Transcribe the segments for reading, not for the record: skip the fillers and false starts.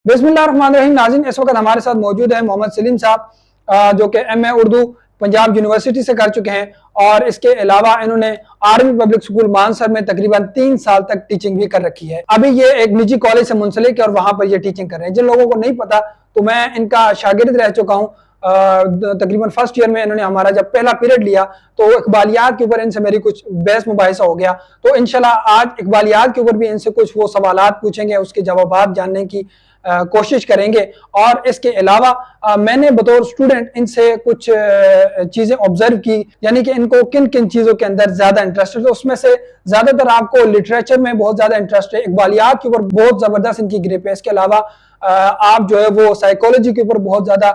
बिस्मिल्लाहिर्रहमानिर्रहीम। नाज़रीन, इस वक्त हमारे साथ मौजूद है मोहम्मद सलीम साहब, जो कि एमए उर्दू पंजाब यूनिवर्सिटी से कर चुके हैं और इसके अलावा इन्होंने आर्मी पब्लिक स्कूल मानसर में तकरीबन 3 साल तक टीचिंग भी कर रखी है। अभी ये एक निजी कॉलेज से मुंसलिक है और वहां पर ये टीचिंग कर रहे हैं। जिन लोगों को नहीं पता, तो मैं इनका शागिर्द रह चुका हूँ। तकरीबन फर्स्ट ईयर में इन्होंने हमारा जब पहला पीरियड लिया तो इकबालियात के ऊपर इनसे मेरी कुछ बहस मुबाहिसा हो गया। तो इंशाल्लाह आज इकबालियात के ऊपर भी इनसे कुछ वो सवालात पूछेंगे, उसके जवाब जानने की कोशिश करेंगे। और इसके अलावा मैंने बतौर स्टूडेंट इनसे कुछ चीजें ऑब्जर्व की, यानी कि इनको किन किन चीजों के अंदर ज्यादा इंटरेस्ट है। तो उसमें से ज्यादातर आपको लिटरेचर में बहुत ज्यादा इंटरेस्ट है, इकबालियात के ऊपर बहुत जबरदस्त इनकी ग्रिप है। इसके अलावा आप जो है वो साइकोलॉजी के ऊपर बहुत ज्यादा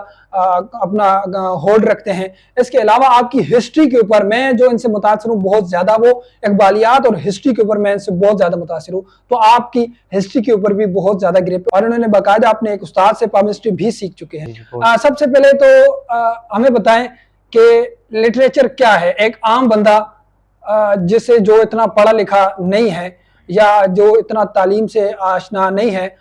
अपना होल्ड रखते हैं। इसके अलावा आपकी हिस्ट्री के ऊपर मैं जो इनसे मुतासिर हूँ बहुत ज्यादा, वो इकबालियात और हिस्ट्री के ऊपर मैं इनसे बहुत ज्यादा मुतासिर हूँ। तो आपकी हिस्ट्री के ऊपर भी बहुत ज्यादा ग्रिप है और इन्होंने बाकायदा अपने एक उस्ताद से पब्लिक हिस्ट्री भी सीख चुके हैं। सबसे पहले तो हमें बताएं कि लिटरेचर क्या है। एक आम बंदा जिसे जो इतना पढ़ा लिखा नहीं है या जो इतना तालीम से आशना नहीं है,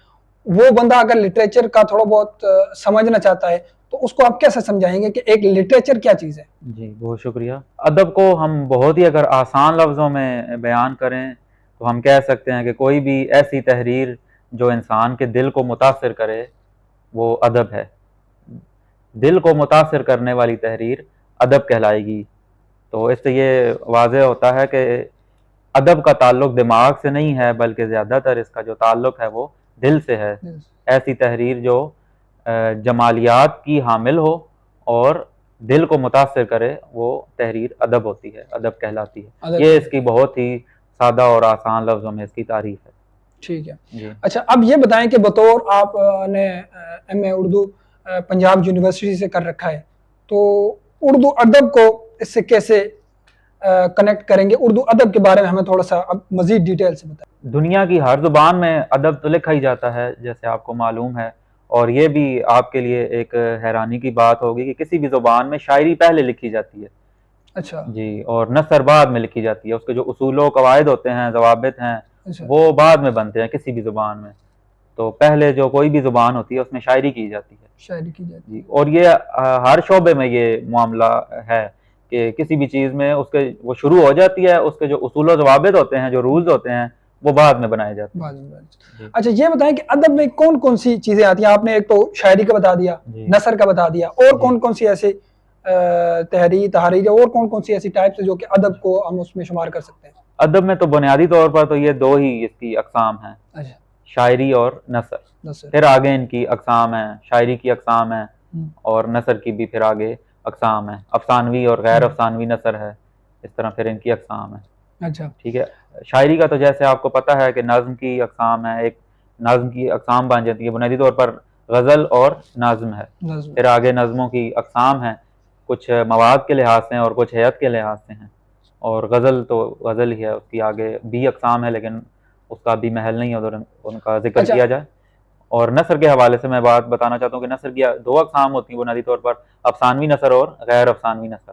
वो बंदा अगर लिटरेचर का थोड़ा बहुत समझना चाहता है तो उसको आप कैसे समझाएंगे कि एक लिटरेचर क्या चीज़ है? जी, बहुत शुक्रिया। अदब को हम बहुत ही अगर आसान लफ्ज़ों में बयान करें तो हम कह सकते हैं कि कोई भी ऐसी तहरीर जो इंसान के दिल को मुतासिर करे वो अदब है। दिल को मुतासिर करने वाली तहरीर अदब कहलाएगी। तो इससे ये वाज़ेह होता है कि अदब का ताल्लुक दिमाग से नहीं है, बल्कि ज़्यादातर इसका जो ताल्लुक है वो दिल से है। ऐसी तहरीर जो जमालियात की हामिल हो और दिल को मुतासिर करे वो तहरीर अदब होती है, अदब कहलाती है। ये इसकी बहुत ही सादा और आसान लफ्ज़ों में इसकी तारीफ है। ठीक है। अच्छा, अब ये बताएं कि बतौर आपने एमए उर्दू पंजाब यूनिवर्सिटी से कर रखा है, तो उर्दू अदब को इससे कैसे कनेक्ट करेंगे? उर्दू अदब के बारे में हमें थोड़ा सा अब मजीद डिटेल से बताएं। दुनिया की हर जुबान में अदब तो लिखा ही जाता है, जैसे आपको मालूम है। और ये भी आपके लिए एक हैरानी की बात होगी कि किसी भी जुबान में शायरी पहले लिखी जाती है। अच्छा जी, और नसर बाद में लिखी जाती है। उसके जो उसूल कवायद होते हैं, जवाबित हैं, अच्छा। वो बाद में बनते हैं किसी भी जुबान में। तो पहले जो कोई भी जुबान होती है उसमें शायरी की जाती है। शायरी की जाती है जी, और ये हर शोबे में ये मामला है कि किसी भी चीज़ में उसके वो शुरू हो जाती है, उसके जो उसूल जवाबित होते हैं, जो रूल्स होते हैं, वो बाद में बनाए जाते हैं। अच्छा, ये बताएं कि अदब में कौन कौन सी चीजें आती हैं? आपने एक तो शायरी का बता दिया, नसर का बता दिया, और कौन कौन सी ऐसे तहरीर तहरीर और कौन कौन सी ऐसी टाइप्स है जो कि अदब को हम उसमें शुमार कर सकते हैं? अदब में तो बुनियादी तौर पर तो ये दो ही इसकी अकसाम हैं। अच्छा, शायरी और नसर। फिर आगे इनकी अकसाम है, शायरी की अकसाम है और नसर की भी फिर आगे अकसाम है। अफसानवी और गैर अफसानवी नसर है, इस तरह फिर इनकी अकसाम है। अच्छा, ठीक है। शायरी का तो जैसे आपको पता है कि नज़्म की अकसाम है, एक नज़्म की अकसाम बन जाती है। बुनियादी तौर पर गज़ल और नज़्म है, फिर आगे नज़्मों की अकसाम है, कुछ मवाद के लिहाज से और कुछ हैत के लिहाज से हैं। और गज़ल तो गज़ल ही है, उसकी आगे भी अकसाम है, लेकिन उसका भी महल नहीं है उधर उनका जिक्र किया जाए। और नसर के हवाले से मैं बात बताना चाहता हूँ कि नसर की दो अकसाम होती हैं बुनियादी तौर पर, अफसानवी नसर और गैर अफसानवी नसर।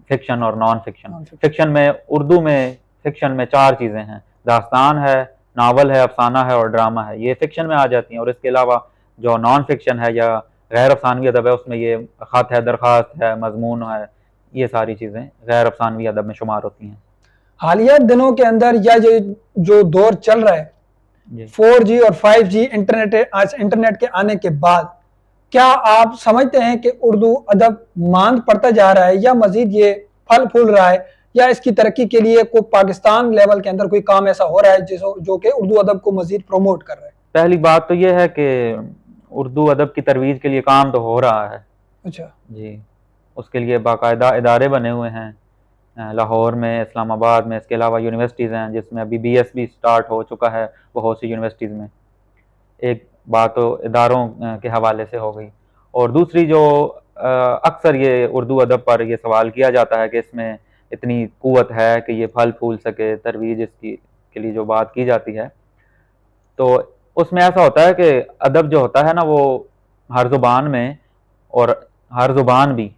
फिक्शन और नॉन फिक्शन। फिक्शन में उर्दू में फिक्शन में 4 चीज़ें हैं, दास्तान है, नावल है, अफसाना है और ड्रामा है। ये फिक्शन में आ जाती हैं। और इसके अलावा जो नॉन फिक्शन है या गैर अफसानवी अदब है, उसमें ये ख़त है, दरख्वास्त है, मजमून है, ये सारी चीज़ें गैर अफसानवी अदब में शुमार होती हैं। हालिया दिनों के अंदर या जो दौर चल रहा है 4G और 5G इंटरनेट के आने के बाद, क्या आप समझते हैं कि उर्दू अदब मांद पड़ता जा रहा है या मजीद ये फल फूल रहा है, या इसकी तरक्की के लिए कोई पाकिस्तान लेवल के अंदर कोई काम ऐसा हो रहा है जो कि उर्दू अदब को मजीद प्रमोट कर रहा है? पहली बात तो यह है कि उर्दू अदब की तरवीज के लिए काम तो हो रहा है। अच्छा जी, उसके लिए बाकायदा इदारे बने हुए हैं लाहौर में, इस्लामाबाद में। इसके अलावा यूनिवर्सिटीज़ हैं जिसमें अभी BS भी स्टार्ट हो चुका है बहुत सी यूनिवर्सिटीज़ में। एक बात तो इदारों के हवाले से हो गई। और दूसरी जो अक्सर ये उर्दू अदब पर यह सवाल किया जाता है कि इसमें इतनी क़ुव्वत है कि ये फल फूल सके, तरवीज इसकी के लिए जो बात की जाती है, तो उसमें ऐसा होता है कि अदब जो होता है ना, वो हर ज़ुबान में, और हर ज़ुबान भी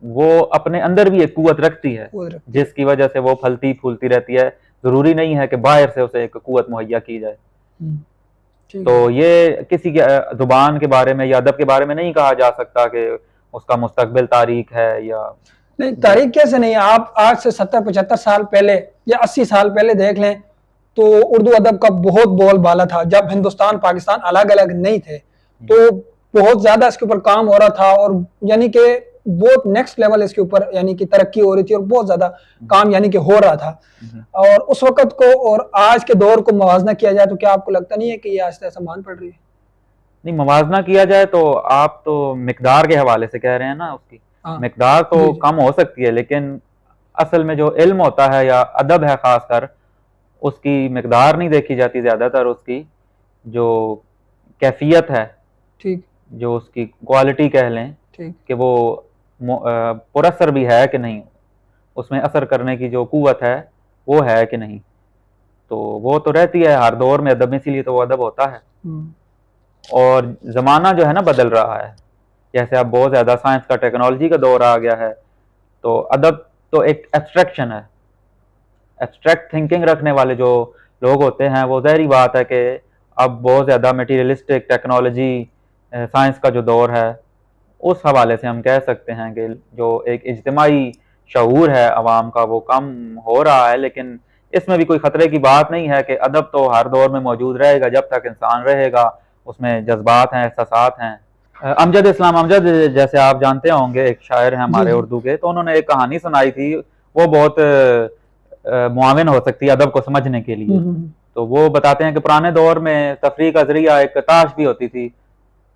वो अपने अंदर भी एक क़ुव्वत रखती है जिसकी वजह से वो फलती फूलती रहती है। ज़रूरी नहीं है कि बाहर से उसे एक क़ुव्वत मुहैया की जाए। तो ये किसी के जुबान के बारे में या अदब के बारे में नहीं कहा जा सकता कि उसका मुस्तकबिल तारीख है या नहीं। तारीख कैसे नहीं, आप आज से 70-75 साल पहले या 80 साल पहले देख लें तो उर्दू अदब का बहुत बोलबाला था। जब हिंदुस्तान पाकिस्तान अलग अलग नहीं थे तो बहुत ज्यादा इसके ऊपर काम हो रहा था, और यानी कि बहुत नेक्स्ट लेवल इसके ऊपर यानी कि तरक्की हो रही थी और बहुत ज्यादा काम यानी कि हो रहा था। और उस वक्त को और आज के दौर को मवाजना किया जाए तो क्या आपको लगता नहीं है कि ये आहिस्ता आहिस्ता मान पड़ रही है? नहीं, मवाजना किया जाए तो आप तो मिकदार के हवाले से कह रहे हैं ना, उसकी मिकदार तो जी, जी। कम हो सकती है, लेकिन असल में जो इल्म होता है या अदब है खासकर, उसकी मिकदार नहीं देखी जाती ज्यादातर, उसकी जो कैफियत है, ठीक जो उसकी क्वालिटी कह लें ठीक कि वो पुरअसर भी है कि नहीं, उसमें असर करने की जो कुव्वत है वो है कि नहीं, तो वो तो रहती है हर दौर में अदब में, इसीलिए तो वो अदब होता है। और ज़माना जो है ना बदल रहा है, जैसे अब बहुत ज़्यादा साइंस का टेक्नोलॉजी का दौर आ गया है, तो अदब तो एक एब्स्ट्रैक्शन है। एब्स्ट्रैक्ट थिंकिंग रखने वाले जो लोग होते हैं वो ज़ाहिरी बात है कि अब बहुत ज़्यादा मटीरियलिस्टिक टेक्नोलॉजी साइंस का जो दौर है, उस हवाले से हम कह सकते हैं कि जो एक इज्तिमाई शऊर है अवाम का वो कम हो रहा है। लेकिन इसमें भी कोई ख़तरे की बात नहीं है कि अदब तो हर दौर में मौजूद रहेगा, जब तक इंसान रहेगा उसमें जज्बात हैं, एहसासात हैं। अमजद इस्लाम अमजद जैसे आप जानते होंगे, एक शायर हैं जी हमारे जी। उर्दू के, तो उन्होंने एक कहानी सुनाई थी, वो बहुत मुआविन हो सकती है अदब को समझने के लिए। तो वो बताते हैं कि पुराने दौर में तफरीह का जरिया एक ताश भी होती थी,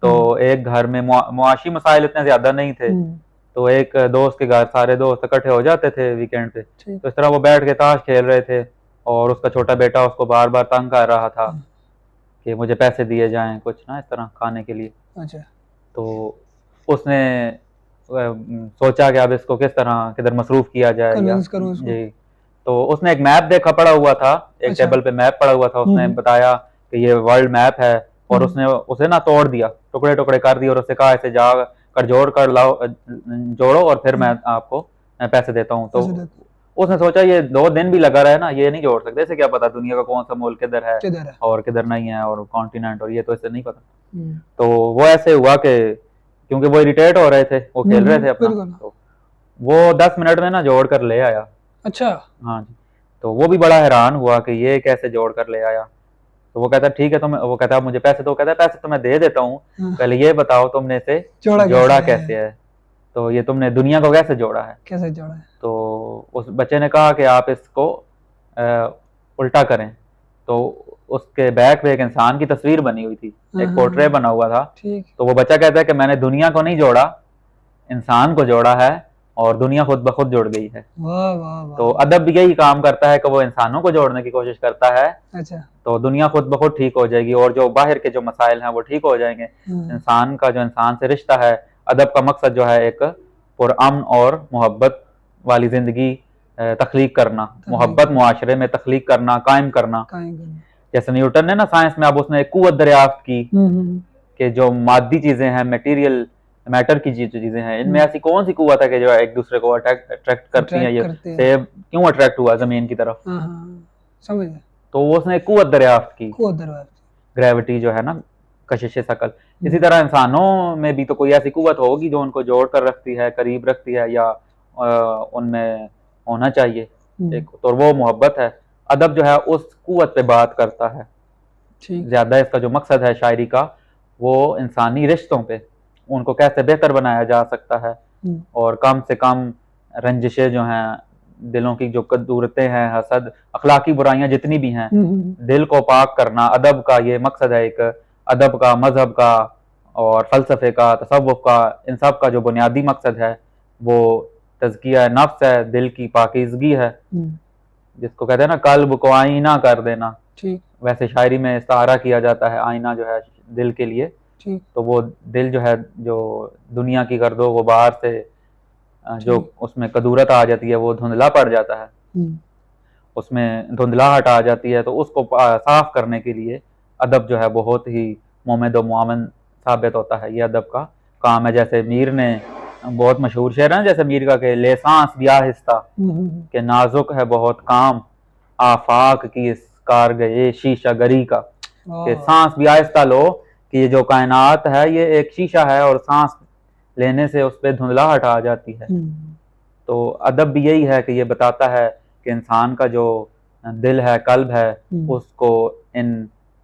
तो एक घर में मुआशी मसाइल इतने ज्यादा नहीं थे, तो एक दोस्त के घर सारे दोस्त इकट्ठे हो जाते थे वीकेंड पे, तो इस तरह वो बैठ के ताश खेल रहे थे, और उसका छोटा बेटा उसको बार बार तंग कर रहा था कि मुझे पैसे दिए जाएं कुछ ना इस तरह खाने के लिए। अच्छा। तो उसने सोचा कि अब इसको किस तरह किधर मसरूफ किया जाए या कन्विंस करूं इसको। जी, तो उसने एक मैप देखा पड़ा हुआ था, एक अच्छा। टेबल पे मैप पड़ा हुआ था, उसने बताया कि ये वर्ल्ड मैप है, और उसने उसे ना तोड़ दिया, टुकड़े टुकड़े कर दिए, और उससे कहा ऐसे जा कर जोड़ कर लाओ, जोड़ो और फिर मैं आपको पैसे देता हूँ। तो उसने सोचा ये 2 दिन भी लगा रहा है ना, ये नहीं जोड़ सकते, इसे क्या पता दुनिया का कौन सा मुल्क किधर है और किधर नहीं है, और कॉन्टिनेंट, और ये तो इसे नहीं पता। तो वो ऐसे हुआ कि क्योंकि वो इरिटेट हो रहे थे, वो खेल रहे थे अपना, तो वो 10 मिनट में ना जोड़ कर ले आया। अच्छा। हाँ जी। तो वो भी बड़ा हैरान हुआ कि ये कैसे जोड़ कर ले आया। तो वो कहता ठीक है, तो वो कहता मुझे पैसे दो, कहता पैसे तो मैं दे देता हूँ, पहले ये बताओ तुमने इसे जोड़ा कैसे है, तो ये तुमने दुनिया को कैसे जोड़ा है, कैसे जोड़ा है। तो उस बच्चे ने कहा कि आप इसको उल्टा करें। तो उसके बैक पे एक इंसान की तस्वीर बनी हुई थी, एक पोर्ट्रेट बना हुआ था। तो वो बच्चा कहता है कि मैंने दुनिया को नहीं जोड़ा, इंसान को जोड़ा है, और दुनिया खुद ब खुद जुड़ गई है। वाह वाह वाह। तो अदब भी यही काम करता है कि वो इंसानों को जोड़ने की कोशिश करता है। अच्छा। तो दुनिया खुद ब खुद ठीक हो जाएगी, और जो बाहर के जो मसाइल हैं वो ठीक हो जाएंगे। इंसान का जो इंसान से रिश्ता है, अदब का मकसद जो है एक पुरअमन और मोहब्बत वाली जिंदगी तख्लीक करना, मोहब्बत मुआशरे में तख्लीक करना, कायम करना। जैसे न्यूटन ने ना साइंस में अब उसने एक कुव्वत दरियाफ्त की कि जो मादी चीजें हैं, मटेरियल मैटर की जो चीजें हैं, इनमें ऐसी कौन सी कुव्वत है कि जो एक दूसरे को अट्रैक्ट करती हैं। ये सेब क्यों अट्रैक्ट हुआ जमीन की तरफ, समझ। तो उसने एक कुव्वत दरियाफ्त की, ग्रेविटी जो है ना, कशिश शकल। इसी तरह इंसानों में भी तो कोई ऐसी कुव्वत होगी जो उनको जोड़ कर रखती है, करीब रखती है, या उनमें होना चाहिए एक, तो वो मोहब्बत है। अदब जो है उस कुव्वत पे बात करता है ज्यादा। इसका जो मकसद है शायरी का, वो इंसानी रिश्तों पे, उनको कैसे बेहतर बनाया जा सकता है, और कम से कम रंजिशें जो हैं, दिलों की जो कदूरतें हैं, हसद, अखलाकी बुराइयां जितनी भी हैं, दिल को पाक करना, अदब का ये मकसद है। एक अदब का, मजहब का और फलसफे का, तसव्वुफ का, इन सब का जो बुनियादी मकसद है वो तज़किया नफ्स है, दिल की पाकीज़गी है, जिसको कहते हैं ना कल्ब को आईना कर देना। वैसे शायरी में इस्तारा किया जाता है आईना जो है दिल के लिए। तो वो दिल जो है, जो दुनिया की गर्दो गुबार से जो उसमें कदूरत आ जाती है, वो धुंधला पड़ जाता है, उसमें धुंधलाहट आ जाती है, तो उसको साफ करने के लिए अदब जो है बहुत ही मोमेद व मुआवन साबित होता है। ये अदब का काम है। जैसे मीर ने बहुत मशहूर शेर है, जैसे मीर का के ले सांस दिया हिस्सा के नाजुक है बहुत काम, आफाक की इस कार गए शीशा गरी का। कि सांस भी आहिस्ता लो, कि ये जो कायनात है ये एक शीशा है और सांस लेने से उस पर धुंधलाहट आ जाती है। तो अदब भी यही है कि ये बताता है कि इंसान का जो दिल है, कल्ब है, उसको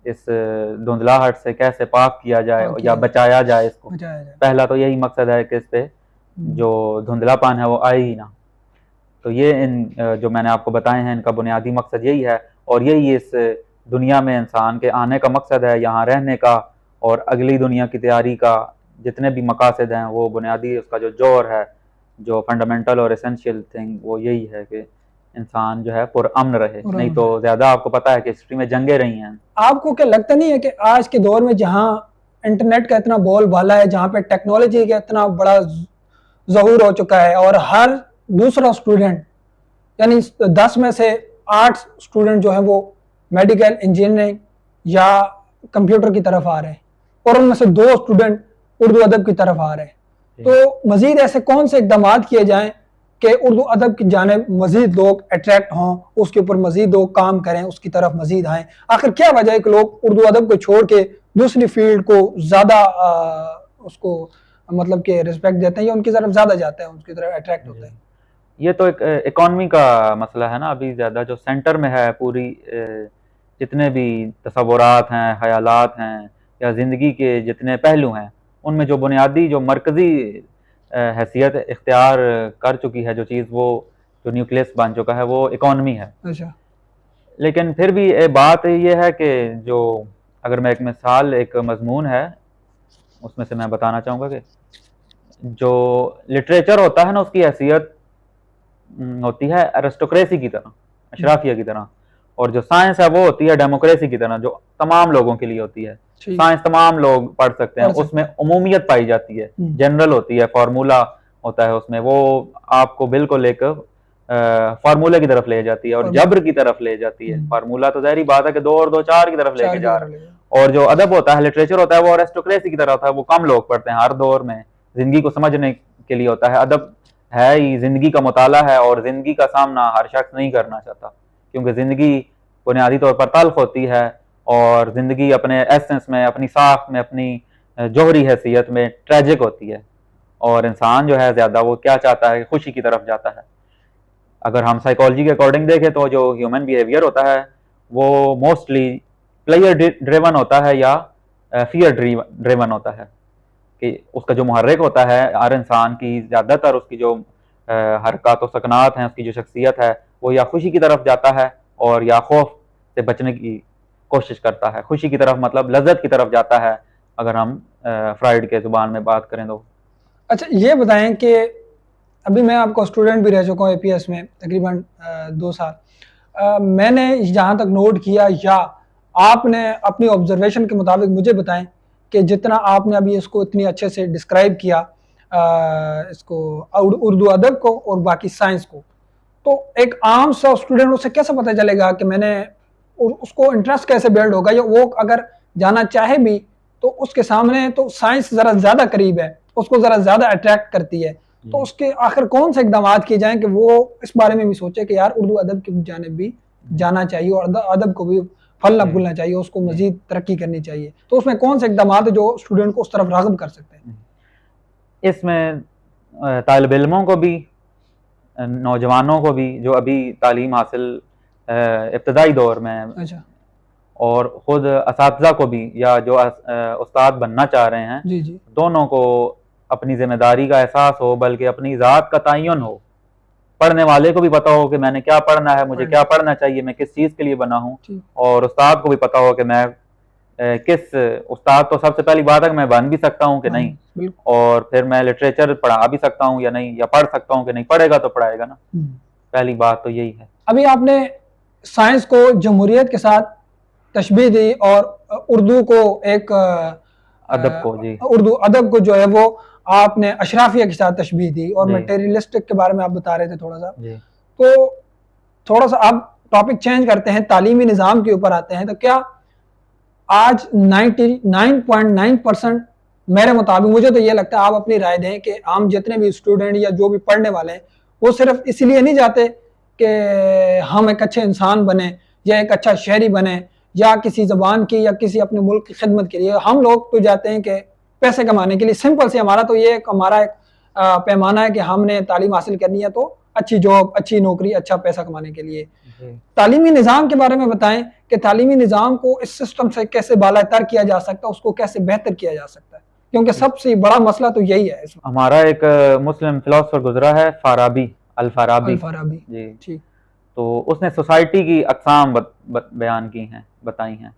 इस धुंधलाहट से कैसे पाक किया जाए या बचाया जाए इसको। पहला तो यही मकसद है कि इस पे जो धुंधलापन है वो आए ही ना। तो ये जो मैंने आपको बताए हैं इनका बुनियादी मकसद यही है, और यही इस दुनिया में इंसान के आने का मकसद है, यहाँ रहने का और अगली दुनिया की तैयारी का। जितने भी मकासद हैं वो बुनियादी उसका जो जौहर है, जो फंडामेंटल और एसेंशियल थिंग, वो यही है कि इंसान जो है पुरअमन रहे। नहीं तो ज्यादा आपको पता है कि हिस्ट्री में जंगे रही हैं। आपको क्या लगता नहीं है कि आज के दौर में जहाँ इंटरनेट का इतना बोलबाला है, जहाँ पे टेक्नोलॉजी का इतना बड़ा ज़हूर हो चुका है और हर दूसरा स्टूडेंट, यानी 10 में से 8 स्टूडेंट जो है वो मेडिकल, इंजीनियरिंग या कंप्यूटर की तरफ आ रहे हैं, और उनमें से 2 स्टूडेंट उर्दू अदब की तरफ आ रहे हैं, तो मजीद ऐसे कौन से इकदाम किए जाएं कि उर्दू अदब की जानिब मजीद लोग अट्रैक्ट हों, उसके ऊपर मजीद लोग काम करें, उसकी तरफ मजीद आएँ? आखिर क्या वजह है कि लोग उर्दू अदब को छोड़ के दूसरी फील्ड को ज़्यादा उसको मतलब कि रिस्पेक्ट देते हैं या उनकी तरफ ज़्यादा जाते हैं, उनकी तरफ अट्रैक्ट होते हैं? ये तो एक इकॉनमी का मसला है ना। अभी ज़्यादा जो सेंटर में है पूरी जितने भी तसव्वुरात हैं, ख्यालात हैं या ज़िंदगी के जितने पहलू हैं, उनमें जो बुनियादी जो मरकज़ी हैसियत इख्तियार कर चुकी है जो चीज़, वो जो न्यूक्लियस बन चुका है, वो इकॉनमी है। अच्छा। लेकिन फिर भी बात ये है कि जो अगर मैं एक मिसाल, एक मजमून है उसमें से मैं बताना चाहूँगा कि जो लिटरेचर होता है ना, उसकी हैसियत होती है एरिस्टोक्रेसी की तरह, अशराफिया की तरह, और जो साइंस है वो होती है डेमोक्रेसी की तरह, जो तमाम लोगों के लिए होती है। साइंस तमाम लोग पढ़ सकते हैं, उसमें उमूमियत पाई जाती है, जनरल होती है, फार्मूला होता है उसमें, वो आपको बिल्कुल एक फार्मूले की तरफ ले जाती है और जब्र की तरफ ले जाती है। फार्मूला तो ज़ाहिर बात है कि 2 और 2 4 की तरफ लेके जा रहा है। और जो अदब होता है, लिटरेचर होता है, वो एरिस्टोक्रेसी की तरह होता है, वो कम लोग पढ़ते हैं। हर दौर में जिंदगी को समझने के लिए होता है। अदब है ही जिंदगी का मुताला है, और जिंदगी का सामना हर शख्स नहीं करना चाहता, क्योंकि जिंदगी बुनियादी तौर पर तल्ख होती है, और जिंदगी अपने एसेंस में, अपनी साख में, अपनी जौहरी हैसियत में ट्रेजिक होती है। और इंसान जो है ज्यादा वो क्या चाहता है, खुशी की तरफ जाता है। अगर हम साइकोलॉजी के अकॉर्डिंग देखें तो जो ह्यूमन बिहेवियर होता है वो मोस्टली प्लेयर ड्रिवन होता है या फियर ड्रिवन होता है, कि उसका जो मुहर्रिक होता है हर इंसान की, ज़्यादातर उसकी जो हरकत और सकनात हैं, उसकी जो शख्सियत है, वो या खुशी की तरफ जाता है और या खौफ से बचने की कोशिश करता है। खुशी की तरफ मतलब लज्जत की तरफ जाता है, अगर हम फ्राइड के ज़ुबान में बात करें तो। अच्छा, ये बताएं कि अभी मैं आपको स्टूडेंट भी रह चुका हूँ APS में तकरीबन 2 साल। मैंने जहाँ तक नोट किया या आपने अपनी ऑब्जर्वेशन के मुताबिक मुझे बताएं कि जितना आपने अभी इसको इतनी अच्छे से डिस्क्राइब किया, इसको उर्दू अदब को और बाकी साइंस को, तो एक आम सा स्टूडेंट उसे कैसे पता चलेगा कि मैंने, उसको इंटरेस्ट कैसे बिल्ड होगा, या वो अगर जाना चाहे भी तो उसके सामने तो साइंस ज़रा ज़्यादा करीब है, उसको ज़रा ज़्यादा अट्रैक्ट करती है, तो उसके आखिर कौन से इकदाम किए जाएं कि वो इस बारे में भी सोचे कि यार उर्दू अदब की जानिब भी जाना चाहिए और अदब को भी फलना फूलना चाहिए, उसको मजीद तरक्की करनी चाहिए? तो उसमें कौन से इकदाम है जो स्टूडेंट को उस तरफ राग़िब कर सकते हैं? इसमें तालिब इल्मों को भी, नौजवानों को भी जो अभी तालीम हासिल इब्तदाई दौर में है, अच्छा, और खुद असातिज़ा को भी, या जो उस्ताद बनना चाह रहे हैं, जी जी, दोनों को अपनी जिम्मेदारी का एहसास हो, बल्कि अपनी ज़ात का तयन हो। पढ़ने वाले को भी पता हो कि मैंने क्या पढ़ना है, मुझे क्या पढ़ना चाहिए, मैं किस चीज़ के लिए बना हूँ, और उस्ताद को भी पता हो कि मैं किस उस्ताद तो सबसे पहली बात है कि मैं बन भी सकता हूँ कि नहीं, और फिर मैं लिटरेचर पढ़ा भी सकता हूँ या नहीं, या पढ़ सकता हूँ कि नहीं। पढ़ेगा तो पढ़ाएगा ना, पहली बात तो यही है। अभी आपने साइंस को जमहूरियत के साथ तशबीह दी और उर्दू को एक अदब को, जी, उर्दू अदब को जो है वो आपने अशराफिया के साथ तशबीह दी, और मटेरियलिस्टिक के बारे में आप बता रहे थे थोड़ा सा। तो थोड़ा सा अब टॉपिक चेंज करते हैं, तालीमी निज़ाम के ऊपर आते हैं। तो क्या आज 99.9% मेरे मुताबिक, मुझे तो ये लगता है, आप अपनी राय दें कि आम जितने भी स्टूडेंट या जो भी पढ़ने वाले हैं वो सिर्फ इसलिए नहीं जाते कि हम एक अच्छे इंसान बने या एक अच्छा शहरी बने या किसी जबान की या किसी अपने मुल्क की खिदमत के लिए। हम लोग तो जाते हैं कि पैसे कमाने के लिए, सिंपल से हमारा तो ये हमारा एक पैमाना है कि हमने तालीम हासिल करनी है तो अच्छी जॉब, अच्छी नौकरी, अच्छा पैसा कमाने के लिए। तालीमी निज़ाम के बारे में बताएं कि तालीमी निज़ाम को इस सिस्टम से कैसे बालातर किया जा सकता है, उसको कैसे बेहतर किया जा सकता है, क्योंकि सबसे बड़ा मसला तो यही है। हमारा एक मुस्लिम फिलोसफर गुजरा है, फाराबी, अल फाराबी जी, ठीक। तो उसने सोसाइटी की अक़साम बयान की हैं, बताई हैं।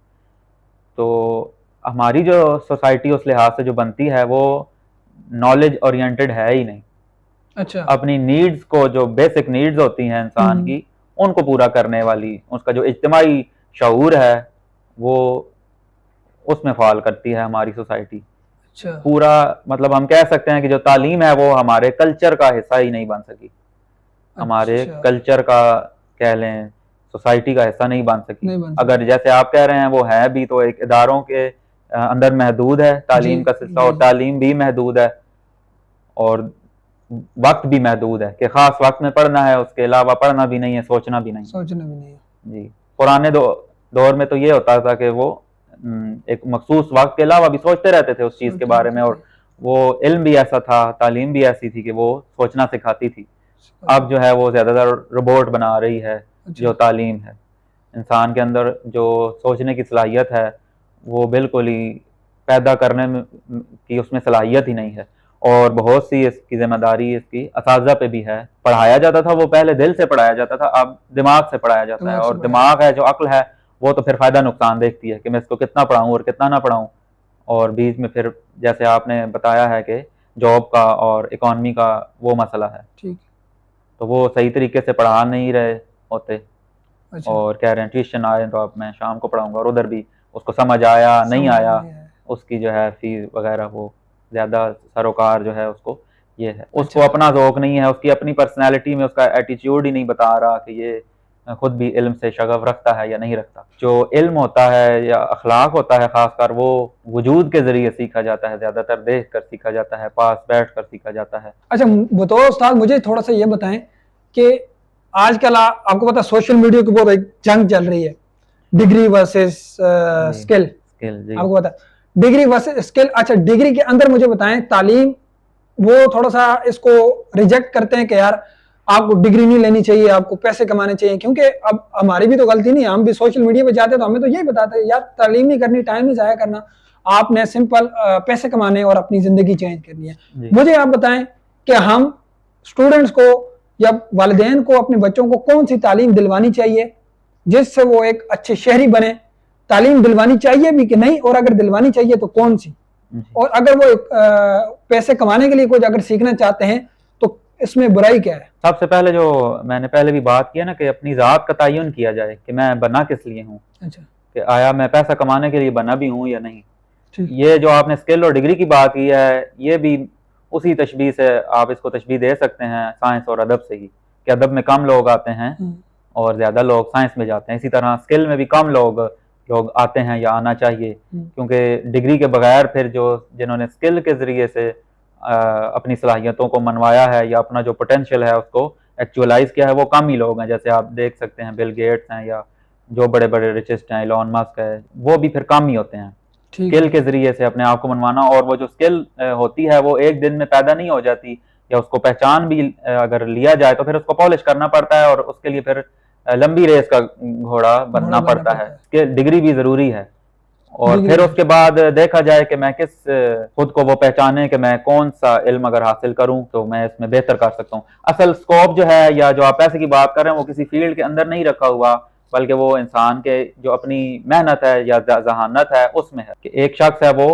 तो हमारी जो सोसाइटी उस लिहाज से जो बनती है वो नॉलेज ओरिएंटेड है ही नहीं। अच्छा। अपनी नीड्स को, जो बेसिक नीड्स होती हैं इंसान की, उनको पूरा करने वाली, उसका जो इज्तिमाई शऊर है वो उसमें फ़ाल करती है हमारी सोसाइटी। अच्छा। पूरा मतलब हम कह सकते हैं कि जो तालीम है वो हमारे कल्चर का हिस्सा ही नहीं बन सकी। हमारे कल्चर का कह लें, सोसाइटी का हिस्सा नहीं बन सकी। अगर जैसे आप कह रहे हैं वो है भी तो एक इदारों के अंदर महदूद है तालीम का सिलसिला, और तालीम भी महदूद है और वक्त भी महदूद है कि खास वक्त में पढ़ना है, उसके अलावा पढ़ना भी नहीं है, सोचना भी नहीं है जी। पुराने दौर में तो ये होता था कि वो एक मखसूस वक्त के अलावा भी सोचते रहते थे उस चीज़ के बारे में, और वो इल्म भी ऐसा था, तालीम भी ऐसी थी कि वो सोचना सिखाती थी। अब जो है वो ज़्यादातर रोबोट बना रही है जो तालीम है। इंसान के अंदर जो सोचने की सलाहियत है वो बिल्कुल ही पैदा करने में की उसमें सलाहियत ही नहीं है, और बहुत सी इसकी जिम्मेदारी इसकी असातिज़ा पे भी है। पढ़ाया जाता था वो पहले दिल से पढ़ाया जाता था, अब दिमाग से पढ़ाया जाता है, और दिमाग है जो अक्ल है वो तो फिर फ़ायदा नुकसान देखती है कि मैं इसको कितना पढ़ाऊँ और कितना ना पढ़ाऊँ। और बीच में फिर जैसे आपने बताया है कि जॉब का और इकॉनमी का वो मसला है, ठीक, तो वो सही तरीके से पढ़ा नहीं रहे होते। अच्छा। और कह रहे हैं ट्यूशन आए तो अब मैं शाम को पढ़ाऊँगा, और उधर भी उसको समझ आया नहीं आया, उसकी जो है फ़ीस वगैरह वो ज़्यादा सरोकार जो है उसको ये है। उसको अपना ज़ौक़ नहीं है, उसकी अपनी पर्सनैलिटी में उसका एटीट्यूड ही नहीं बता रहा कि ये खुद भी इल्म से शगफ रखता है या नहीं रखता। जो इल्म होता है या अखलाक होता है ख़ासकर, वो वजूद के ज़रिए सीखा जाता है, ज़्यादातर देख कर सीखा जाता है, पास बैठ कर सीखा जाता है। अच्छा, बतौर उस्ताद मुझे थोड़ा सा ये बताएं कि आजकल आपको पता है सोशल मीडिया की बहुत एक जंग चल रही है, डिग्री वर्सेस स्किल। आपको पता है डिग्री वर्सेस स्किल। अच्छा, डिग्री के अंदर मुझे बताएं, तालीम वो थोड़ा सा इसको रिजेक्ट करते हैं कि यार आपको डिग्री नहीं लेनी चाहिए, आपको पैसे कमाने चाहिए, क्योंकि अब हमारी भी तो गलती नहीं है, हम भी सोशल मीडिया पे जाते हैं तो हमें तो यही बताते हैं यार तालीम नहीं करनी, टाइम नहीं ज़ाया करना, आपने सिंपल पैसे कमाने और अपनी ज़िंदगी चेंज करनी है। मुझे आप बताएं कि हम स्टूडेंट्स को या वालिदैन को अपने बच्चों को कौन सी तालीम दिलवानी चाहिए जिससे वो एक अच्छे शहरी बने? तालीम दिलवानी चाहिए भी कि नहीं, और अगर दिलवानी चाहिए तो कौन सी? और अगर वो पैसे कमाने के लिए कुछ अगर सीखना चाहते हैं तो इसमें बुराई क्या है? सबसे पहले जो मैंने पहले भी बात किया ना कि अपनी ज़ात का तयन किया जाए कि मैं बना किस लिए हूँ। अच्छा। कि आया मैं पैसा कमाने के लिए बना भी हूँ या नहीं। ये जो आपने स्किल और डिग्री की बात की है, ये भी उसी तशबीह से आप इसको तशबीह दे सकते हैं साइंस और अदब से ही, कि अदब में कम लोग आते हैं और ज़्यादा लोग साइंस में जाते हैं। इसी तरह स्किल में भी कम लोग आते हैं या आना चाहिए, क्योंकि डिग्री के बगैर फिर जिन्होंने स्किल के ज़रिए से अपनी सलाहियतों को मनवाया है या अपना जो पोटेंशियल है उसको एक्चुअलाइज किया है, वो कम ही लोग हैं। जैसे आप देख सकते हैं बिल गेट्स हैं या जो बड़े बड़े रिचेस्ट हैं, इलॉन मस्क है, वो भी फिर कम ही होते हैं। स्किल के ज़रिए से अपने आप को मनवाना, और वो जो स्किल होती है वो एक दिन में पैदा नहीं हो जाती, या उसको पहचान भी अगर लिया जाए तो फिर उसको पॉलिश करना पड़ता है, और उसके लिए फिर लंबी रेस का घोड़ा बनना पड़ता है। कि डिग्री भी ज़रूरी है, और फिर उसके बाद देखा जाए कि मैं खुद को वो पहचाने कि मैं कौन सा इल्म अगर हासिल करूं तो मैं इसमें बेहतर कर सकता हूं। असल स्कोप जो है या जो आप पैसे की बात कर रहे हैं वो किसी फील्ड के अंदर नहीं रखा हुआ, बल्कि वो इंसान के जो अपनी मेहनत है या जहानत है उसमें है। कि एक शख्स है वो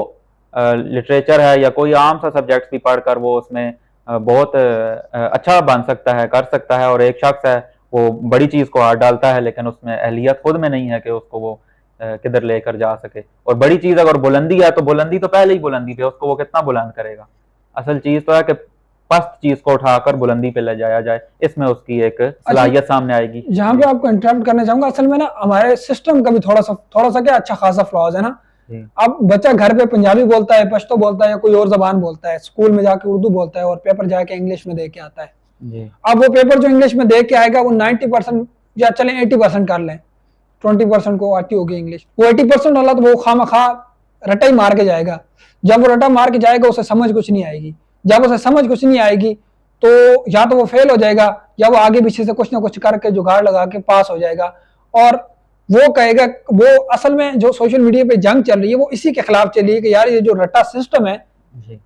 लिटरेचर है या कोई आम सा सब्जेक्ट भी पढ़कर वो उसमें बहुत अच्छा बन सकता है, कर सकता है, और एक शख्स है वो बड़ी चीज़ को हाथ डालता है लेकिन उसमें अहलियत खुद में नहीं है कि उसको वो किधर लेकर जा सके। और बड़ी चीज़ अगर बुलंदी है तो बुलंदी तो पहले ही बुलंदी पे, उसको वो कितना बुलंद करेगा। असल चीज़ तो है कि पस्त चीज़ को उठाकर बुलंदी पे ले जाया जाए, इसमें उसकी एक सलाहियत सामने आएगी। जहाँ पे आपको इंटरप्ट करना चाहूंगा, असल में ना हमारे सिस्टम का भी थोड़ा सा क्या अच्छा खासा फ्लॉज है ना। अब बच्चा घर पे पंजाबी बोलता है, पश्तो बोलता है या कोई और जबान बोलता है, स्कूल में जाके उर्दू बोलता है और पेपर जाके इंग्लिश में दे के आता है। अब वो पेपर जो इंग्लिश में दे के आएगा वो 90% या चले 80% कर लें, 20% को आती होगी इंग्लिश, वो 80% वाला तो वो खामखा रटा ही मार के जाएगा। जब वो रटा मार के जाएगा उसे समझ कुछ नहीं आएगी, जब उसे समझ कुछ नहीं आएगी तो या तो वो फेल हो जाएगा या वो आगे पीछे से कुछ ना कुछ करके जुगाड़ लगा के पास हो जाएगा। और वो कहेगा, वो असल में जो सोशल मीडिया पे जंग चल रही है वो इसी के खिलाफ चल रही है कि यार ये जो रट्टा सिस्टम है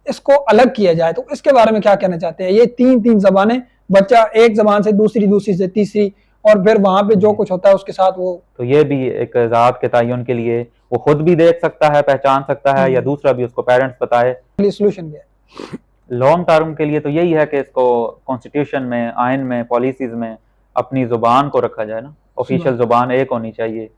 इसको अलग किया जाए। तो इसके बारे में क्या कहना चाहते हैं? ये तीन जबानें, बच्चा एक जबान से दूसरी, दूसरी से तीसरी, और फिर वहां पे जो कुछ होता है उसके साथ वो, तो ये भी एक ज़ात के तयन के लिए वो खुद भी देख सकता है, पहचान सकता है, या दूसरा भी उसको पेरेंट्स बताए। सोल्यूशन क्या है लॉन्ग टर्म के लिए तो यही है कि इसको कॉन्स्टिट्यूशन में, आइन में, पॉलिसीज में अपनी जुबान को रखा जाए ना। ऑफिशियल जुबान एक होनी चाहिए,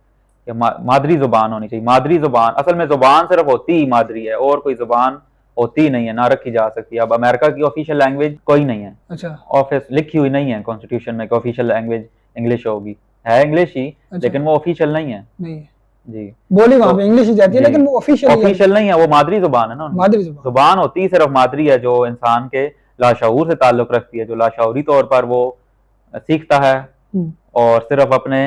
या मादरी जुबान होनी चाहिए। मादरी जुबान, असल में जुबान सिर्फ होती ही मादरी है, और कोई जुबान होती नहीं है, ना रखी जा सकती। अब अमेरिका की ऑफिशियल लैंग्वेज कोई नहीं है, अच्छा, ऑफिस लिखी हुई नहीं है कॉन्स्टिट्यूशन में कि ऑफिशियल लैंग्वेज इंग्लिश होगी। है इंग्लिश ही, अच्छा, लेकिन वो ऑफिशियल नहीं है। नहीं है जी, बोली वहां पे इंग्लिश ही जाती है, लेकिन वो ऑफिशियल नहीं है, वो मादरी जुबान है ना। मादरी जुबान जुबान होती ही सिर्फ मादरी है, जो इंसान के लाशऊर से ताल्लुक रखती है, जो लाशऊरी तौर पर वो सीखता है और सिर्फ अपने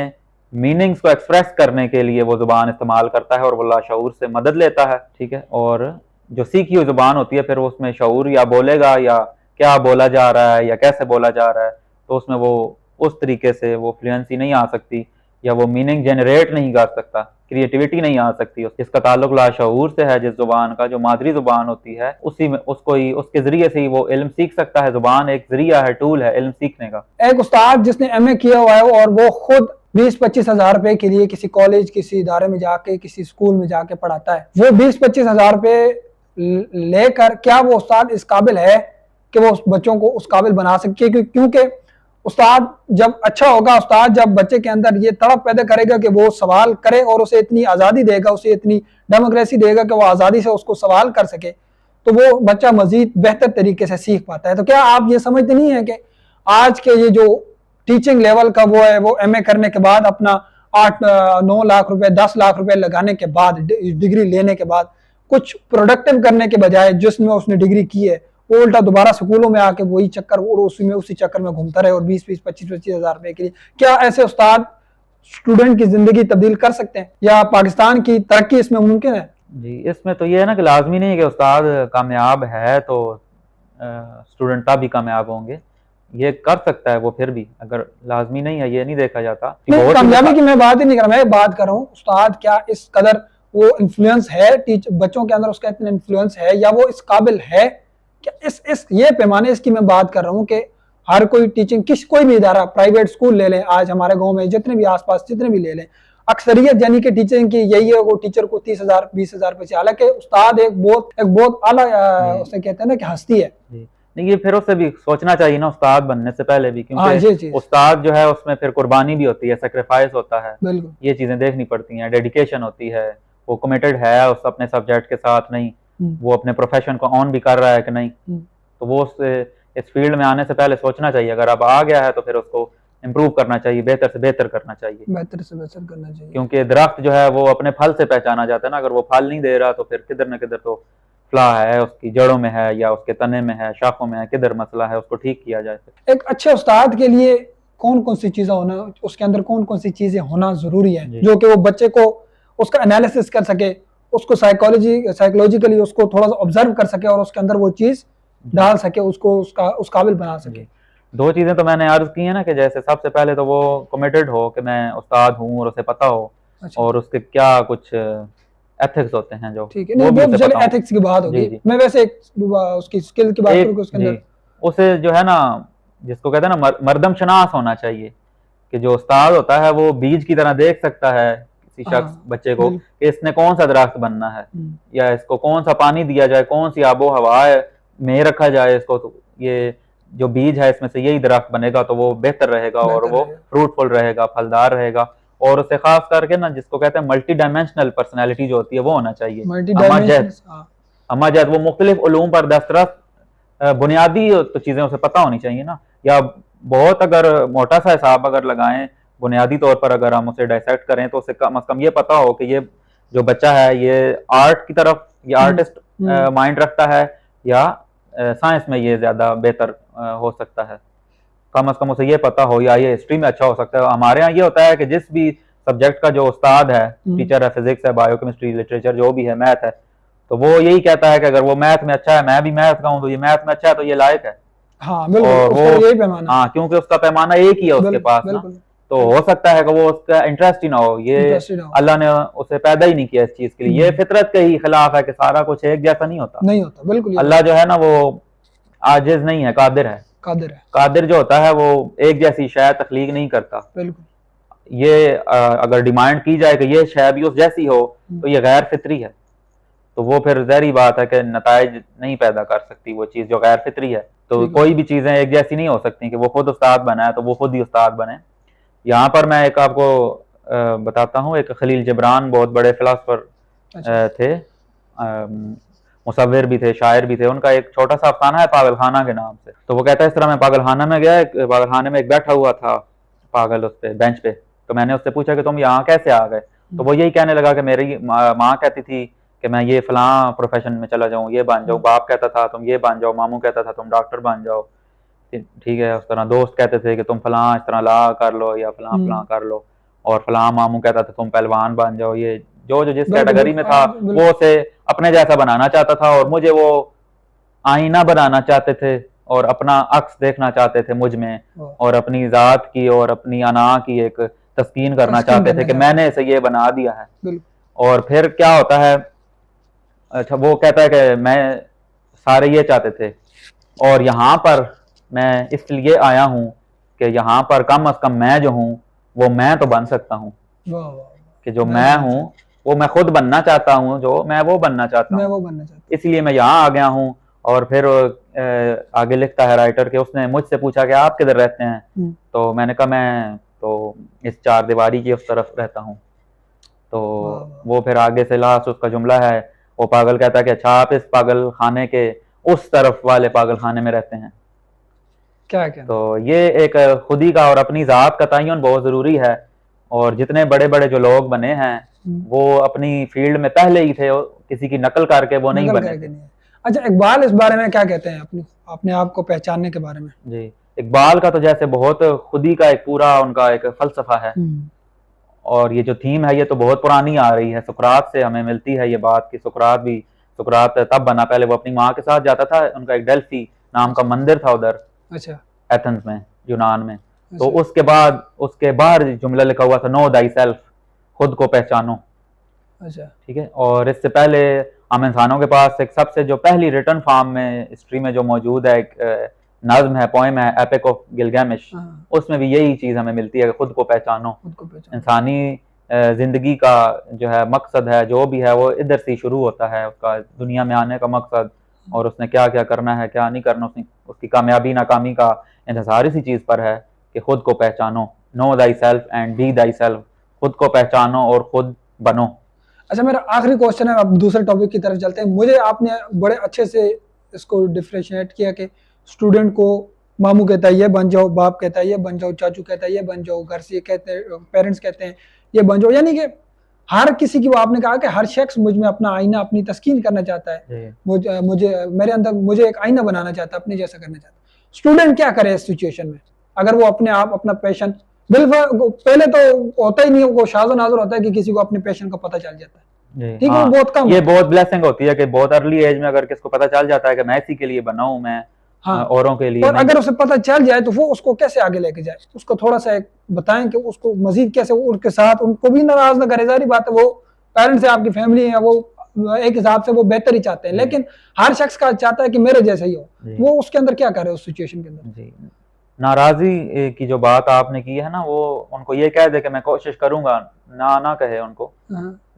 मीनिंग्स को एक्सप्रेस करने के लिए वो जुबान इस्तेमाल करता है, और वो लाशऊर से मदद लेता है। ठीक है, और जो सीखी हुई जुबान होती है फिर उसमें शऊर या बोलेगा या क्या बोला जा रहा है या कैसे बोला जा रहा है, तो उसमें वो उस तरीके से वो फ्लुएंसी नहीं आ सकती, या वो मीनिंग जनरेट नहीं कर सकता, क्रिएटिविटी नहीं आ सकती। जिसका ताल्लुक लाशऊर से है, जिस जुबान का, जो मादरी जुबान होती है, उसी में उसको ही, उसके जरिए से ही वो इल्म सीख सकता है। जुबान एक जरिया है, टूल है इल्म सीखने का। एक उस्ताद जिसने एमए किया हुआ है और वो खुद 20-25 हजार रुपए के लिए किसी कॉलेज, किसी इदारे में जाके, किसी स्कूल में जाके पढ़ाता है, वो 20-25 हजार रुपए लेकर क्या वो उस्ताद इस काबिल है कि वो उस बच्चों को उस काबिल बना सके? क्योंकि उस्ताद जब अच्छा होगा, उस्ताद जब बच्चे के अंदर ये तड़प पैदा करेगा कि वो सवाल करे, और उसे इतनी आज़ादी देगा, उसे इतनी डेमोक्रेसी देगा कि वो आज़ादी से उसको सवाल कर सके, तो वो बच्चा मजीद बेहतर तरीके से सीख पाता है। तो क्या आप ये समझते नहीं है कि आज के ये जो टीचिंग लेवल का वो है, वो एमए करने के बाद अपना 8-9 लाख रुपए, 10 लाख रुपए लगाने के बाद, डिग्री लेने के बाद कुछ प्रोडक्टिव करने के बजाय जिसमें उसने डिग्री की है, वो उल्टा दोबारा स्कूलों में आके वही चक्कर, और उसी चक्कर में घूमता रहे, और 20-20, 25-25 हजार रुपए के लिए? क्या ऐसे उस्ताद स्टूडेंट की जिंदगी तब्दील कर सकते हैं, या पाकिस्तान की तरक्की इसमें मुमकिन है? जी, इसमें तो ये है ना कि लाजमी नहीं है कि उस्ताद कामयाब है तो स्टूडेंट तभी कामयाब होंगे। ये कर सकता है वो फिर भी, अगर लाजमी नहीं है, ये नहीं देखा जाता। नहीं, कामयाबी की मैं बात ही नहीं कर रहा, मैं बात कर रहा हूँ उस्ताद क्या इस कदर वो इन्फ्लुएंस है बच्चों के अंदर, उसका इतना इन्फ्लुएंस है, या वो इस काबिल है क्या? इस ये पैमाने इसकी मैं बात कर रहा हूँ कि हर कोई टीचिंग, कोई भी इदारा, प्राइवेट स्कूल ले लें, आज हमारे गांव में जितने भी आसपास जितने भी ले लें, अक्सरियत यानी कि टीचिंग की यही है, वो टीचर को 30,000 20,000 रुपए। हालांकि उस्ताद एक बहुत आला उसे कहते हैं ना कि हस्ती है। नहीं, ये फिर उससे भी सोचना चाहिए ना उस्ताद बनने से पहले भी, क्योंकि उस्ताद जो है उसमें फिर कुर्बानी भी होती है, सेक्रीफाइस होता है, ये चीजें देखनी पड़ती हैं, डेडिकेशन होती है, वो कमिटेड है उस अपने सब्जेक्ट के साथ नहीं, वो अपने प्रोफेशन को ऑन भी कर रहा है कि नहीं। तो वो इस फील्ड में आने से पहले सोचना चाहिए। अगर अब आ गया है तो फिर उसको इम्प्रूव करना चाहिए, बेहतर से बेहतर करना चाहिए, बेहतर से बेहतर करना चाहिए, क्योंकि दरख्त जो है वो अपने फल से पहचाना जाता है ना। अगर वो फल नहीं दे रहा तो फिर किधर ना किधर तो फ्ला है, उसकी जड़ों में है या उसके तने में है, शाखों में है, किधर मसला है, उसको ठीक किया जाए। एक अच्छे उस्ताद के लिए कौन कौन सी चीजें होना, उसके अंदर कौन कौन सी चीजें होना जरूरी है जो कि वो बच्चे को उसका एनालिसिस कर सके, उसको साइकोलॉजिकली उसको थोड़ा सा ऑब्जर्व कर सके, और उसके अंदर वो चीज डाल सके, उसको उस काबिल बना सके? दो चीजें तो मैंने अर्ज की है ना, कि जैसे सबसे पहले तो वो कमिटेड हो कि मैं उस्ताद हूँ और उसे पता हो, और उसके क्या कुछ एथिक्स होते हैं जो, ठीक है, नहीं चलिए एथिक्स की बात होगी, मैं वैसे उसकी स्किल की बात करूँ, उसके अंदर उसे जो है ना, जिसको कहते हैं ना मर्दम शनास होना चाहिए, कि जो उस्ताद होता है वो बीज की तरह देख सकता है किसी शख्स, बच्चे को, कि इसने कौन सा दरख्त बनना है, या इसको कौन सा पानी दिया जाए, कौन सी आबो हवा में रखा जाए इसको, तो ये जो बीज है इसमें से यही दरख्त बनेगा तो वो बेहतर रहेगा, और वो फ्रूटफुल रहेगा, फलदार रहेगा। और उसे खास करके ना, जिसको कहते हैं मल्टी डायमेंशनल पर्सनैलिटी जो होती है वो होना चाहिए। अमाजद वो मुख्तलिफ उलूम पर दस्तरस, बुनियादी तो चीजें उसे पता होनी चाहिए ना, या बहुत अगर मोटा सा हिसाब अगर लगाएं, बुनियादी तौर पर अगर हम उसे डायसेक्ट करें, तो उसे कम से कम ये पता हो कि ये जो बच्चा है ये आर्ट की तरफ, या आर्टिस्ट माइंड रखता है, या साइंस में ये ज्यादा बेहतर हो सकता है। कम से कम उसे ये पता हो, या ये हिस्ट्री में अच्छा हो सकता है। हमारे यहाँ ये होता है कि जिस भी सब्जेक्ट का जो उस्ताद है, टीचर है, फिजिक्स है, बायोकेमिस्ट्री, लिटरेचर जो भी है, मैथ है, तो वो यही कहता है कि अगर वो मैथ में अच्छा है, मैं भी मैथ का हूँ, तो ये मैथ में अच्छा है तो ये लायक है। हाँ बिल्कुल, और उसका वो, यही पैमाना। हाँ, क्योंकि उसका पैमाना एक ही है उसके पास ना, तो हो सकता है कि वो उसका इंटरेस्ट ही ना हो, ये अल्लाह ने उसे पैदा ही नहीं किया इस चीज के लिए। ये फितरत के ही खिलाफ है कि सारा कुछ एक जैसा नहीं होता, नहीं होता, बिल्कुल। अल्लाह जो है ना वो आजिज नहीं है, कादिर है। कादिर जो होता है वो एक जैसी शय तख्लीक नहीं करता। बिल्कुल। ये अगर डिमांड की जाए कि ये शय भी उस जैसी हो तो ये गैर फितरी है, तो वो फिर ज़ाहिर बात है कि नताइज नहीं पैदा कर सकती वो चीज़ जो गैर फितरी है। तो कोई भी चीज़ें एक जैसी नहीं हो सकती कि वो खुद उस्ताद बना है तो वो खुद ही उस्ताद बने। यहाँ पर मैं एक आपको बताता हूँ, एक खलील जिब्रान बहुत बड़े फिलासफर थे, मुसव्विर भी थे, शायर भी थे। उनका एक छोटा सा अफसाना है पागल खाना के नाम से। तो वो कहता है इस तरह, मैं पागल खाना में गया, पागल खाने में एक बैठा हुआ था पागल उस पे बेंच पे, तो मैंने उससे पूछा कि तुम यहाँ कैसे आ गए? तो वो यही कहने लगा कि मेरी माँ कहती थी कि मैं ये फलां प्रोफेशन में चला जाऊँ, ये बन जाऊँ, बाप कहता था तुम ये बन जाओ, मामू कहता था तुम डॉक्टर बन जाओ, ठीक है, उस तरह दोस्त कहते थे कि तुम फलां इस तरह ला कर लो या फलां फलां कर लो, और फलां मामू कहता था तुम पहलवान बन जाओ। ये जो जो जिस कैटेगरी में था वो उसे अपने जैसा बनाना चाहता था, और मुझे वो आईना बनाना चाहते थे और अपना अक्स देखना चाहते थे मुझ में, और अपनी जात की और अपनी अना की एक तस्कीन करना चाहते थे कि मैंने इसे ये बना दिया है। और फिर क्या होता है, अच्छा वो कहता है कि मैं सारे ये चाहते थे, और यहाँ पर मैं इसलिए आया हूँ कि यहाँ पर कम अज कम मैं जो हूँ वो मैं तो बन सकता हूँ, कि जो मैं हूँ वो मैं खुद बनना चाहता हूँ, जो मैं वो बनना चाहता हूँ, इसलिए मैं यहाँ आ गया हूँ। और फिर आगे लिखता है राइटर के उसने मुझसे पूछा कि आप किधर रहते हैं, तो मैंने कहा मैं तो इस चार दीवारी की उस तरफ रहता हूँ। तो वो फिर आगे से लास्ट उसका जुमला है, वो पागल कहता है कि अच्छा आप इस पागल खाने के उस तरफ वाले पागल खाने में रहते हैं। क्या तो ये एक खुदी का और अपनी जात का तयन बहुत जरूरी है, और जितने बड़े बड़े जो लोग बने हैं वो अपनी फील्ड में पहले ही थे, किसी की नकल करके वो नहीं बने थे। अच्छा, इकबाल इस बारे में क्या कहते हैं, अपने आप को पहचानने के बारे में? जी, इकबाल का तो जैसे बहुत खुदी का एक पूरा उनका एक फलसफा है, और ये जो थीम है ये तो बहुत पुरानी आ रही है, सुकरात से हमें मिलती है ये बात कि सुकरात तब बना, पहले वो अपनी माँ के साथ जाता था, उनका एक डेल्फी नाम का मंदिर था उधर, अच्छा, एथेंस में, यूनान में। तो उसके बाद जुमला लिखा हुआ था नो दाई सेल्फ, खुद को पहचानो। अच्छा, ठीक है। और इससे पहले हम इंसानों के पास एक सबसे जो पहली रिटर्न फॉर्म में हिस्ट्री में जो मौजूद है, एक नज्म है, पोएम है, एपिक ऑफ गिलगामेश, उसमें भी यही चीज हमें मिलती है कि खुद को पहचानो। इंसानी जिंदगी का जो है मकसद है, जो भी है, वो इधर से शुरू होता है, उसका दुनिया में आने का मकसद, और उसने क्या क्या करना है, क्या नहीं करना, उसकी कामयाबी नाकामी का इंतजार इसी चीज पर है कि खुद को पहचानो, no thy self and B thy self, खुद को पहचानो और खुद बनो। अच्छा, मेरा आखिरी क्वेश्चन है, अब दूसरे टॉपिक की तरफ चलते हैं। मुझे आपने बड़े अच्छे से इसको डिफरेंशिएट किया कि स्टूडेंट को मामू कहता है ये बन जाओ, बाप कहता है ये बन जाओ, चाचू कहता है ये बन जाओ, घर से कहते हैं, पेरेंट्स कहते हैं ये बन जाओ, यानी कि हर किसी की, वो आपने कहा कि हर शख्स मुझ में अपना आईना, अपनी तस्कीन करना चाहता है, मुझे मेरे अंदर मुझे एक आईना बनाना चाहता है, अपने जैसा करना चाहता है। स्टूडेंट क्या करे इस सिचुएशन में, अगर वो अपने आप अपना पैशन, बिल्कुल पहले तो होता ही नहीं, वो शाज़ो नाज़ुर होता है कि किसी को अपने पैशन का पता चल जाता है, ठीक है, वो बहुत कम, ये बहुत ब्लेसिंग होती है कि बहुत अर्ली एज में अगर किसको पता चल जाता है कि मैं इसी के लिए बना हूं, मैं औरों के लिए, और अगर उसे पता चल जाए तो वो उसको कैसे आगे लेके जाए, उसको थोड़ा सा बताएं कि उसको मजीद कैसे, उनके साथ उनको भी नाराज ना करे। जारी बात है, वो पेरेंट्स है, आपकी फैमिली है, वो एक हिसाब से वो बेहतर ही चाहते हैं, लेकिन हर शख्स का चाहता है कि मेरे जैसा ही हो, वो उसके अंदर क्या करे उस सिचुएशन के अंदर? नाराजी की जो बात आपने की है ना, वो उनको ये कह दे कि मैं कोशिश करूंगा, ना कहे उनको,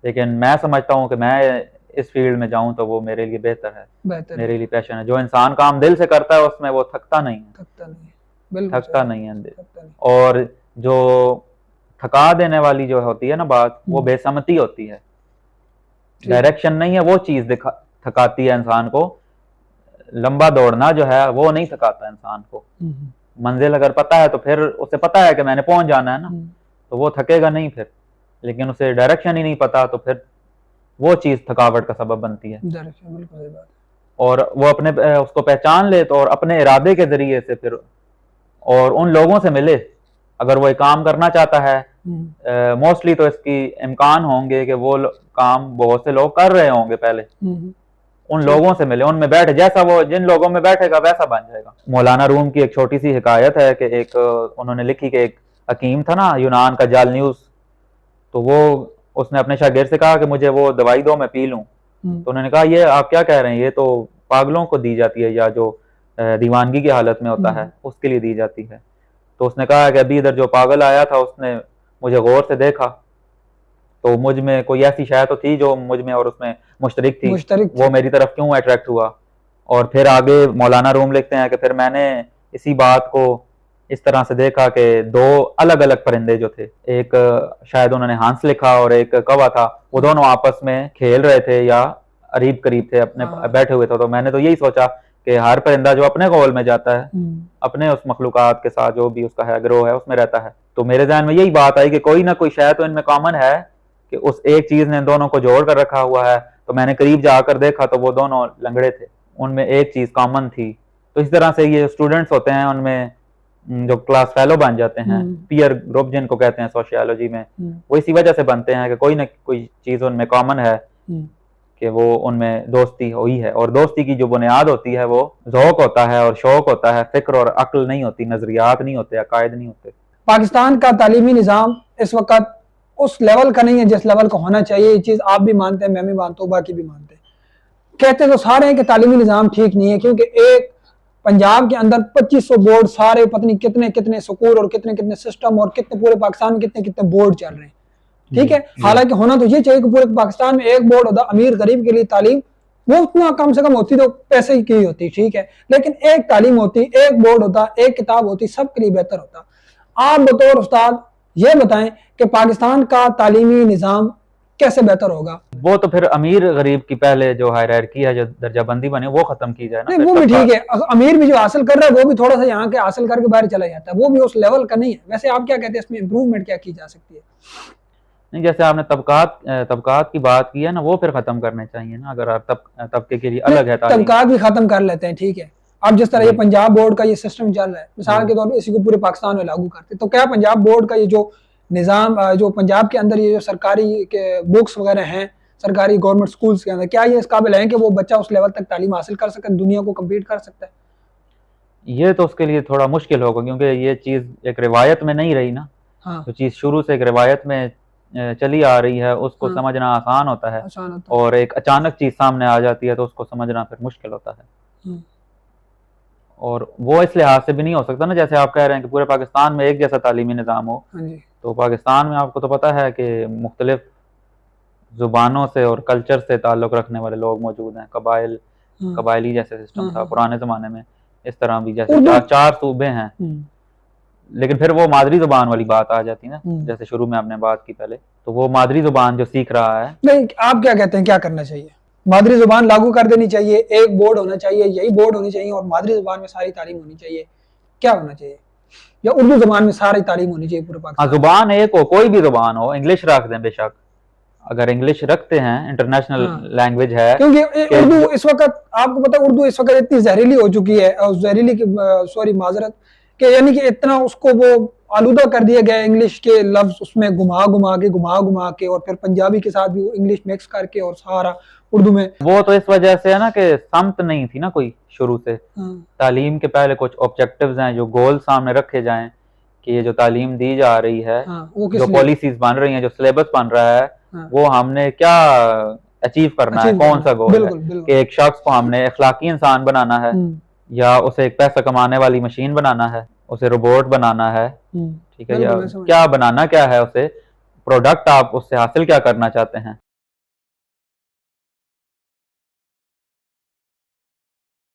लेकिन मैं समझता हूँ कि मैं इस फील्ड में जाऊं तो वो मेरे लिए बेहतर है, मेरे लिए पैशन है। जो इंसान काम दिल से करता है उसमें वो थकता नहीं है, और जो थका देने वाली जो होती है ना बात, वो बेसमती होती है, डायरेक्शन नहीं है वो चीज थकाती है इंसान को। लंबा दौड़ना जो है वो नहीं थकाता इंसान को, मंजिल अगर पता है तो फिर उसे पता है कि मैंने पहुंच जाना है ना, तो वो थकेगा नहीं फिर, लेकिन उसे डायरेक्शन ही नहीं पता तो फिर वो चीज थकावट का सबब बनती है। और वो अपने उसको पहचान ले तो, और अपने इरादे के जरिए से फिर, और उन लोगों से मिले, अगर वो एक काम करना चाहता है मोस्टली तो इसकी इम्कान होंगे कि वो काम बहुत से लोग कर रहे होंगे पहले, उन लोगों से मिले, उनमें बैठे, जैसा वो जिन लोगों में बैठेगा वैसा बन जाएगा। मौलाना रूम की एक छोटी सी हिकायत है कि एक उन्होंने लिखी कि एक हकीम था ना यूनान का, जालन्यूस, तो वो उसने अपने शागिर्द से कहा कि मुझे वो दवाई दो, मैं पी लूं। तो उन्होंने कहा ये आप क्या कह रहे हैं, ये तो पागलों को दी जाती है, या जो दीवानगी की हालत में होता है उसके लिए दी जाती है। तो उसने कहा कि अभी इधर जो पागल आया था उसने मुझे गौर से देखा, तो मुझ में कोई ऐसी शाय तो थी जो मुझ में और उसमें मुश्तरिक थी, वो मेरी तरफ क्यों अट्रैक्ट हुआ। और फिर आगे मौलाना रूम लिखते हैं कि फिर मैंने इसी बात को इस तरह से देखा कि दो अलग अलग परिंदे जो थे, एक शायद उन्होंने हंस लिखा और एक कौवा था, वो दोनों आपस में खेल रहे थे या करीब करीब थे, अपने बैठे हुए थे। तो मैंने तो यही सोचा कि हर परिंदा जो अपने गोल में जाता है, अपने उस मखलूकात के साथ जो भी उसका है ग्रोह है उसमें रहता है। तो मेरे ध्यान में यही बात आई कि कोई ना कोई शायद तो इनमें कॉमन है कि उस एक चीज ने दोनों को जोड़ कर रखा हुआ है। तो मैंने करीब जाकर देखा तो वो दोनों लंगड़े थे, उनमें एक चीज कॉमन थी। तो इस तरह से ये स्टूडेंट्स होते हैं उनमें जो क्लास फेलो बन जाते हैं, पीयर ग्रुप जिनको कहते हैं सोशियोलॉजी में, वो इसी वजह से बनते हैं कि कोई ना कोई चीज उनमें कॉमन है कि वो उनमें दोस्ती हुई है। और दोस्ती की जो बुनियाद होती है वो ज़ौक होता है और शौक होता है, फिक्र और अक्ल नहीं होती, नजरियात नहीं होते, अकायद नहीं होते। पाकिस्तान का तालीमी निज़ाम इस वक्त उस लेवल का नहीं है जिस लेवल का होना चाहिए। ये चीज़ आप भी मानते हैं, मैं भी मानता हूँ, बाकी भी मानते हैं। कहते तो सारे हैं कि तालीमी निज़ाम ठीक नहीं है, क्योंकि एक पंजाब के अंदर 2500 बोर्ड, सारे पत्नी कितने कितने स्कूल और कितने कितने सिस्टम और कितने पूरे पाकिस्तान में कितने कितने बोर्ड चल रहे हैं। ठीक है, हालांकि होना तो ये चाहिए कि पूरे पाकिस्तान में एक बोर्ड होता, अमीर गरीब के लिए तालीम वो उतना कम से कम होती तो पैसे की होती, ठीक है, लेकिन एक तालीम होती, एक बोर्ड होता, एक किताब होती, सबके लिए बेहतर होता। आप बतौर उस्ताद ये बताएं कि पाकिस्तान का तालीमी निज़ाम कैसे बेहतर होगा। वो तो फिर अमीर गरीब की पहले जो हायरार्की है, जो दर्जाबंदी बनी, वो खत्म की जाए ना। नहीं वो भी ठीक है, अमीर भी जो हासिल कर रहा है वो भी थोड़ा सा यहाँ के हासिल करके बाहर चला जाता है, वो भी उस लेवल का नहीं है। वैसे आप क्या कहते हैं, इसमें इम्प्रूवमेंट क्या की जा सकती है? नहीं, जैसे आपने तबकात की बात की है ना, वो फिर खत्म करने चाहिए ना। अगर आप तबके के लिए अलग है तालीम, तबकात भी खत्म कर लेते हैं, ठीक है। अब जिस तरह ये पंजाब बोर्ड का ये सिस्टम चल रहा है, मिसाल के तौर पर इसी को पूरे पाकिस्तान में लागू करते, तो क्या पंजाब बोर्ड का ये जो निज़ाम, जो पंजाब के अंदर ये जो सरकारी के बुक्स वगैरह हैं, सरकारी गवर्नमेंट स्कूल्स के अंदर, क्या ये इस काबिल है कि वो बच्चा उस लेवल तक तालीम हासिल कर सके, दुनिया को कम्पीट कर सकता है? ये तो उसके लिए थोड़ा मुश्किल होगा, क्योंकि ये चीज़ एक रिवायत में नहीं रही ना। हाँ। तो चीज़ शुरू से एक रिवायत में चली आ रही है, उसको समझना आसान होता है, और एक अचानक चीज़ सामने आ जाती है तो उसको समझना फिर मुश्किल होता है। और वो इस लिहाज से भी नहीं हो सकता ना, जैसे आप कह रहे हैं कि पूरे पाकिस्तान में एक जैसा तालीमी निज़ाम हो। तो पाकिस्तान में आपको तो पता है कि मुख्तलिफ ज़ुबानों से और कल्चर से ताल्लुक़ रखने वाले लोग मौजूद हैं, कबायली जैसे सिस्टम था पुराने ज़माने में, इस तरह भी जैसे चार सूबे हैं। लेकिन फिर वो मादरी ज़ुबान वाली बात आ जाती है ना, जैसे शुरू में आपने बात की पहले, तो वो मादरी ज़ुबान जो सीख रहा है। नहीं, आप क्या कहते हैं, क्या करना चाहिए? मादरी ज़ुबान लागू कर देनी चाहिए, एक बोर्ड होना चाहिए, यही बोर्ड होनी चाहिए और मादरी ज़ुबान में सारी तालीम होनी चाहिए, क्या होना चाहिए? या उर्दू ज़ुबान में सारी तालीम होनी चाहिए पूरे पाकिस्तान? ज़ुबान एक हो, कोई भी ज़ुबान हो, इंग्लिश रख दें बेशक, अगर इंग्लिश रखते हैं, इंटरनेशनल लैंग्वेज है। क्योंकि उर्दू इस वक्त, आपको पता है, उर्दू इस वक्त इतनी जहरीली हो चुकी है, और जहरीली की सॉरी माजरत, कि यानी कि इतना उसको वो आलूदा कर दिया गया इंग्लिश के लफ्ज उसमें घुमा घुमा के और फिर पंजाबी के साथ भी इंग्लिश मिक्स करके और सारा उर्दू में। वो तो इस वजह से है ना कि समत नहीं थी ना कोई शुरू से। तालीम के पहले कुछ ऑब्जेक्टिव्स हैं, जो गोल सामने रखे जाएं कि ये जो तालीम दी जा रही है, जो पॉलिसीज बन रही हैं, जो सिलेबस बन रहा है, वो हमने क्या अचीव करना है, कौन सा गोल है कि एक शख्स को हमने अखलाकी इंसान बनाना है, या उसे एक पैसा कमाने वाली मशीन बनाना है, उसे रोबोट बनाना है, ठीक है, या क्या बनाना क्या है, उसे प्रोडक्ट आप उससे हासिल क्या करना चाहते हैं।